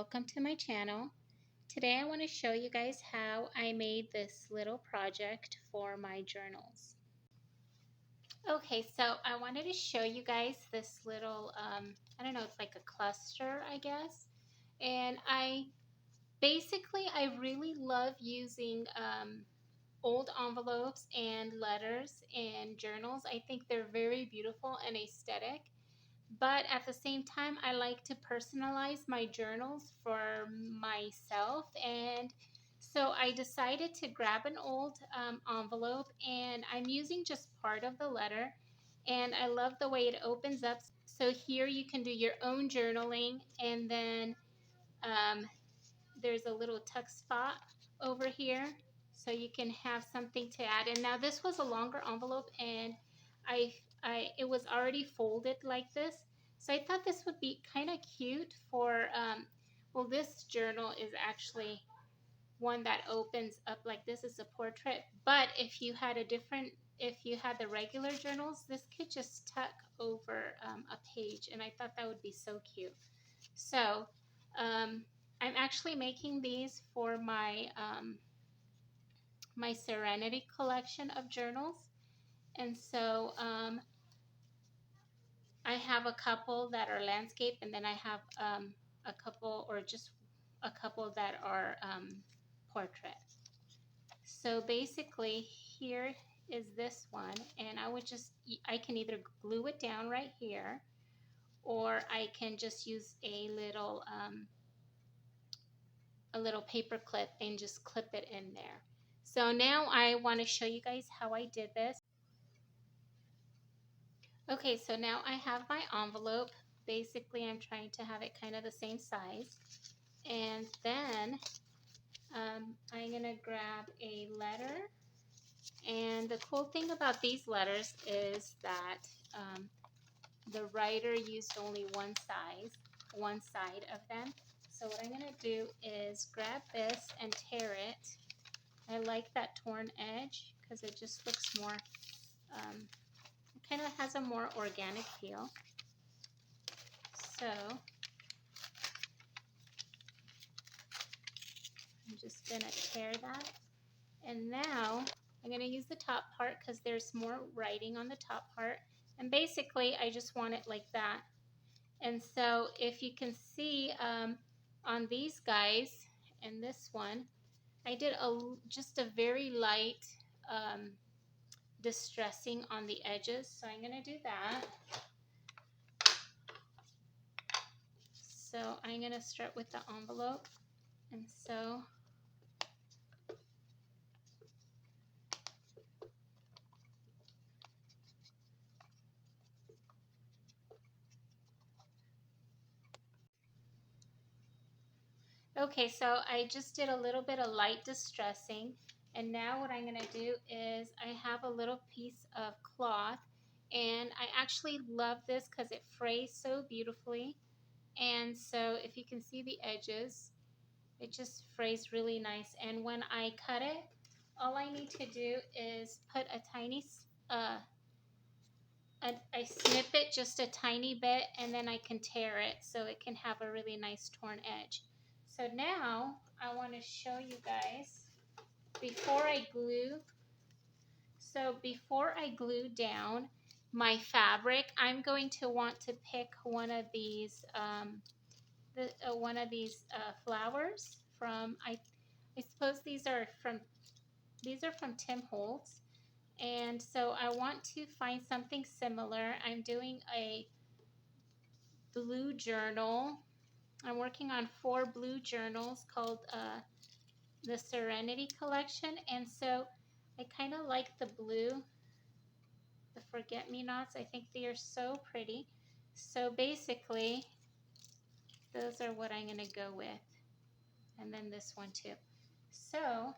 welcome to my channel. Today I want to show you guys how I made this little project for my journals. Okay, so I wanted to show you guys this little, I don't know, it's like a cluster, I guess. And I really love using old envelopes and letters and journals. I think they're very beautiful and aesthetic. But at the same time, I like to personalize my journals for myself. And so I decided to grab an old envelope, and I'm using just part of the letter. And I love the way it opens up. So here you can do your own journaling, and then there's a little tuck spot over here so you can have something to add. And now this was a longer envelope, and it was already folded like this, so I thought this would be kind of cute for well, this journal is actually one that opens up like this. Is a portrait, but if you had the regular journals, this could just tuck over a page, and I thought that would be so cute. So I'm actually making these for my my Serenity collection of journals. And so I have a couple that are landscape, and then I have a couple, or just a couple, that are portrait. So basically here is this one, and I can either glue it down right here, or I can just use a little paper clip and just clip it in there. So now I want to show you guys how I did this. Okay, so now I have my envelope. Basically, I'm trying to have it kind of the same size. And then I'm going to grab a letter. And the cool thing about these letters is that the writer used only one side of them. So what I'm going to do is grab this and tear it. I like that torn edge because it just looks more, it kind of has a more organic feel. So I'm just going to tear that. And now I'm going to use the top part because there's more writing on the top part. And basically I just want it like that. And so if you can see on these guys and this one, I did just a very light distressing on the edges. So I'm going to do that. So I'm going to start with the envelope. And so okay, so I just did a little bit of light distressing, and now what I'm going to do is I have a little piece of cloth, and I actually love this because it frays so beautifully. And so if you can see the edges, it just frays really nice. And when I cut it, all I need to do is put a tiny I snip it just a tiny bit, and then I can tear it so it can have a really nice torn edge. So now I want to show you guys before I glue. So before I glue down my fabric, I'm going to want to pick one of these flowers from I suppose these are from Tim Holtz. And so I want to find something similar. I'm doing a blue journal. I'm working on 4 blue journals called the Serenity collection. And so I kind of like the blue, the forget-me-nots. I think they are so pretty. So basically, those are what I'm going to go with. And then this one too. So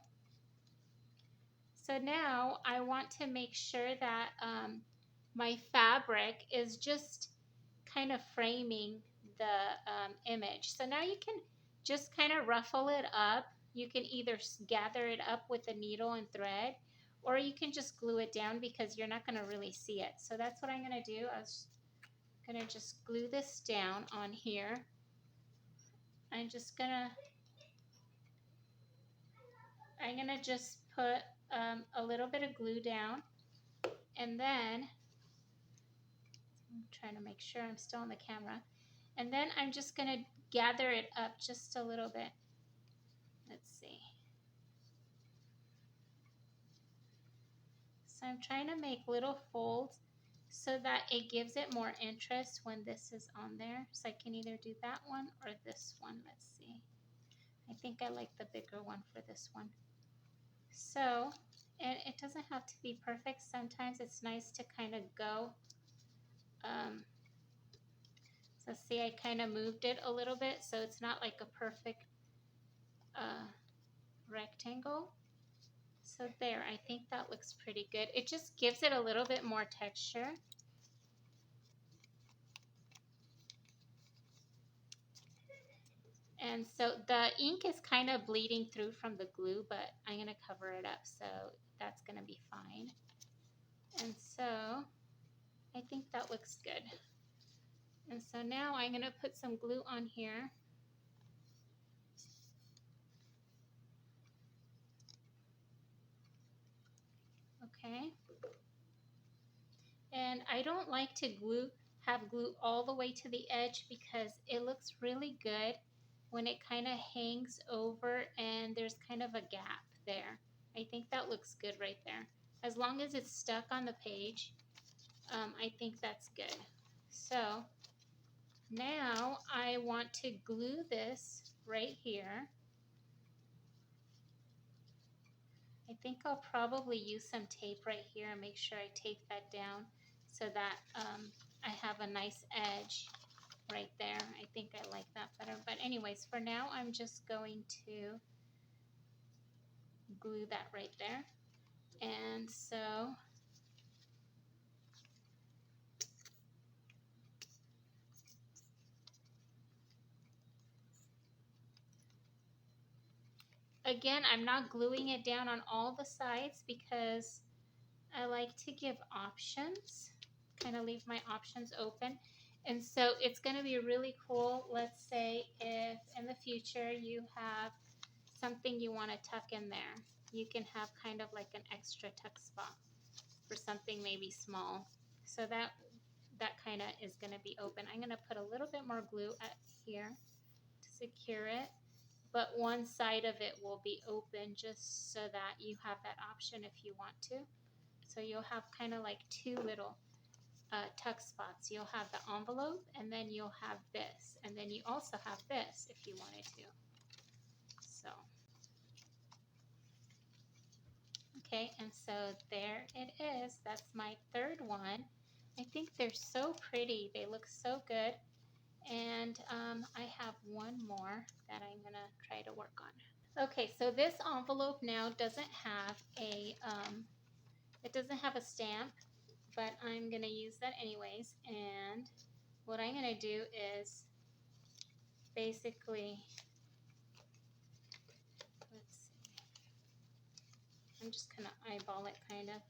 now I want to make sure that my fabric is just kind of framing the image. So now you can just kind of ruffle it up. You can either gather it up with a needle and thread, or you can just glue it down because you're not going to really see it. So that's what I'm going to do. I was going to just glue this down on here. I'm just gonna just put a little bit of glue down, and then I'm trying to make sure I'm still on the camera, and then I'm just gonna gather it up just a little bit. Let's see. So I'm trying to make little folds so that it gives it more interest when this is on there. So I can either do that one or this one. Let's see. I think I like the bigger one for this one. So, and it doesn't have to be perfect. Sometimes it's nice to kind of go. So see, I kind of moved it a little bit, so it's not like a perfect rectangle. So there, I think that looks pretty good. It just gives it a little bit more texture. And so the ink is kind of bleeding through from the glue, but I'm going to cover it up, so that's going to be fine. And so I think that looks good. And so now I'm going to put some glue on here. Okay. And I don't like to have glue all the way to the edge because it looks really good when it kind of hangs over and there's kind of a gap there. I think that looks good right there. As long as it's stuck on the page, I think that's good. So now I want to glue this right here. I think I'll probably use some tape right here and make sure I tape that down so that I have a nice edge right there. I think I like that better. But anyways, for now, I'm just going to glue that right there. And so again, I'm not gluing it down on all the sides because I like to give options, kind of leave my options open. And so it's going to be really cool. Let's say if in the future you have something you want to tuck in there, you can have kind of like an extra tuck spot for something maybe small. So that kind of is going to be open. I'm going to put a little bit more glue at here to secure it, but one side of it will be open just so that you have that option if you want to. So you'll have kind of like two little tuck spots. You'll have the envelope, and then you'll have this, and then you also have this if you wanted to. So, okay, and so there it is. That's my third one. I think they're so pretty. They look so good. And I have one more that I'm going to try to work on. Okay, so this envelope now doesn't have a, it doesn't have a stamp, but I'm going to use that anyways. And what I'm going to do is basically, let's see, I'm just going to eyeball it kind of.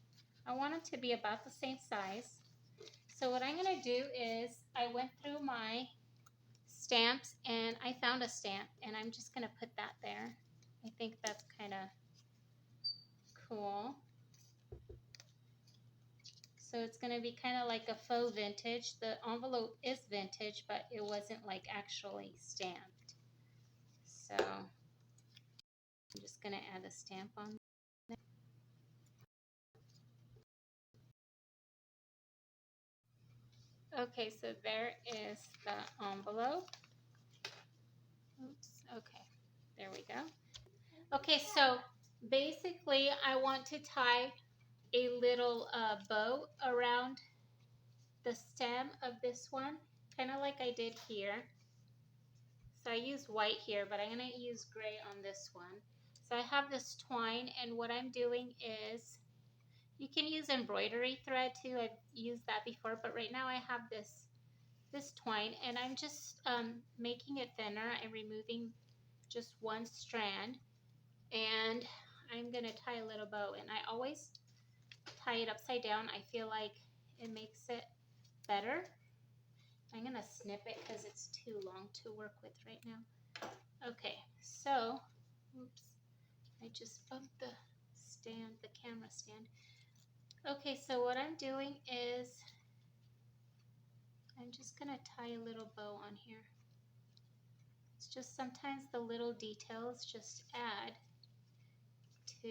I want it to be about the same size. So what I'm going to do is I went through my stamps and I found a stamp and I'm just going to put that there. I think that's kind of cool. So it's going to be kind of like a faux vintage. The envelope is vintage, but it wasn't like actually stamped. So I'm just going to add a stamp on there. Okay, so there is the envelope. Oops, okay, there we go. Okay, so basically I want to tie a little bow around the stem of this one, kind of like I did here. So I used white here, but I'm going to use gray on this one. So I have this twine, and what I'm doing is, you can use embroidery thread too. I've used that before, but right now I have this twine, and I'm just making it thinner and removing just one strand, and I'm going to tie a little bow. And I always tie it upside down. I feel like it makes it better. I'm going to snip it because it's too long to work with right now. Okay, so, oops, I just bumped the stand, the camera stand. Okay, so what I'm doing is I'm just gonna tie a little bow on here. It's just sometimes the little details just add to,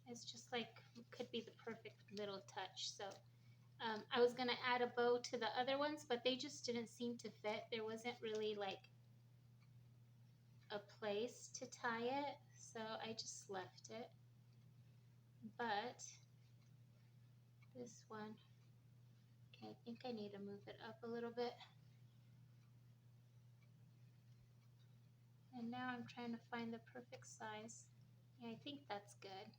it's just like, could be the perfect little touch. So I was gonna add a bow to the other ones, but they just didn't seem to fit. There wasn't really like a place to tie it, so I just left it. But this one, okay, I think I need to move it up a little bit. And now I'm trying to find the perfect size. Yeah, I think that's good.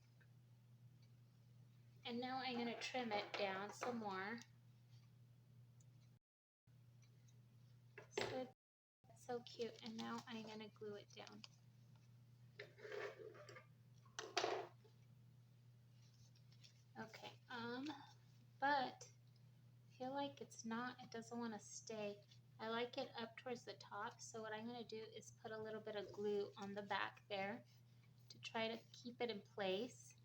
And now I'm gonna trim it down some more. So cute. And now I'm gonna glue it down. Okay, but I feel like it's not, it doesn't want to stay. I like it up towards the top, so what I'm going to do is put a little bit of glue on the back there to try to keep it in place.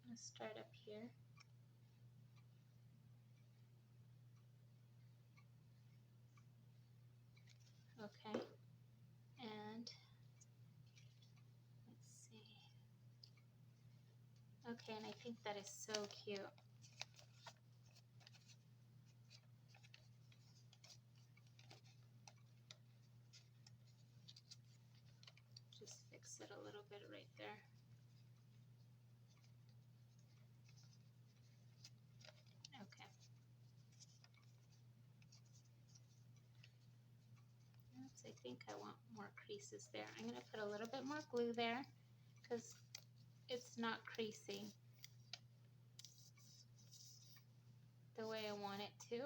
I'm going to start up here. Okay, and let's see. Okay, and I think that is so cute. Just fix it a little bit right there. Okay. Oops, I think I want more creases there. I'm going to put a little bit more glue there because it's not creasing the way I want it to.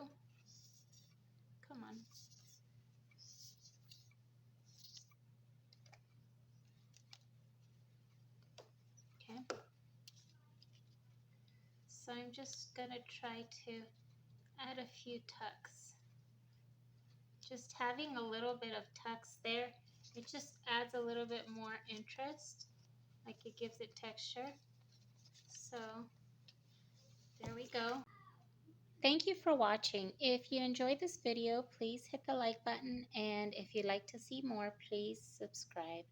Come on. Okay. So I'm just gonna try to add a few tucks. Just having a little bit of tucks there, it just adds a little bit more interest, like it gives it texture. So there we go. Thank you for watching. If you enjoyed this video, please hit the like button, and if you'd like to see more, please subscribe.